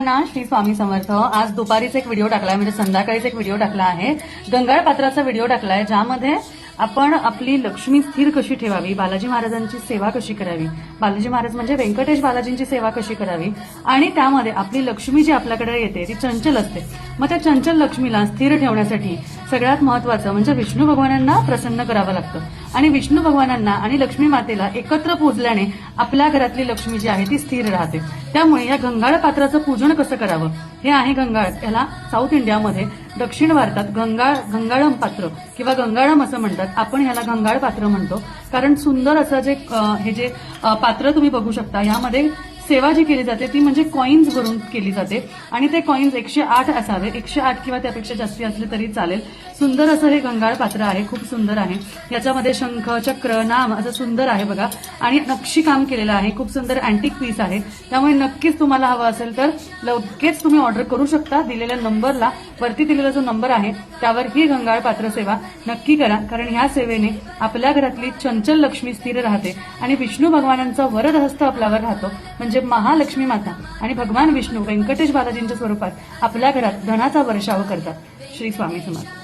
ना श्री स्वामी समर्थ. आज दुपारीच एक व्हिडिओ टाकलाय, म्हणजे संध्याकाळीच एक व्हिडिओ टाकला आहे. गंगाळ पात्राचा व्हिडिओ टाकलाय, ज्यामध्ये आपण आपली लक्ष्मी स्थिर कशी ठेवावी, बालाजी महाराजांची सेवा कशी करावी, बालाजी महाराज म्हणजे व्यंकटेश बालाजींची सेवा कशी करावी, आणि त्यामध्ये आपली लक्ष्मी जी आपल्याकडे येते ती चंचल असते. मग त्या चंचल लक्ष्मीला स्थिर ठेवण्यासाठी सगळ्यात महत्वाचं म्हणजे विष्णू भगवानांना प्रसन्न करावं लागतं. आणि विष्णू भगवानांना आणि लक्ष्मी मातेला एकत्र पूजल्याने आपल्या घरातली लक्ष्मी जी आहे ती स्थिर राहते. त्यामुळे या गंगाळ पात्राचं पूजन कसं करावं हे आहे गंगाळ. याला साऊथ इंडियामध्ये दक्षिण भारतात गंगाळम पात्र किंवा गंगाळम असं म्हणतात. आपण ह्याला गंगाळ पात्र म्हणतो, कारण सुंदर असं जे पात्र तुम्ही बघू शकता, यामध्ये सेवा जी केली जाते ती म्हणजे कॉइन्स भरून केली जाते. आणि ते कॉइन्स 108 असावे, 108 किंवा त्यापेक्षा जास्ती असले तरी चालेल. सुंदर असं हे गंगाळ पात्र आहे, खूप सुंदर आहे. याच्यामध्ये शंख, चक्र, नाम असं सुंदर आहे बघा, आणि नक्षी काम केलेलं आहे. खूप सुंदर अँटिक पीस आहे. त्यामुळे नक्कीच तुम्हाला हवं असेल तर लगेच तुम्ही ऑर्डर करू शकता. दिलेल्या नंबरला, वरती दिलेला जो नंबर आहे त्यावर ही गंगाळ पात्र सेवा नक्की करा, कारण ह्या सेवेने आपल्या घरातली चंचल लक्ष्मी स्थिर राहते आणि विष्णू भगवानांचा वरदहस्त आपल्यावर राहतो. म्हणजे महालक्ष्मी माता आणि भगवान विष्णू व्यंकटेश बालाजींच्या स्वरूपात आपल्या घरात धनाचा वर्षाव करतात. श्री स्वामी समर्थ.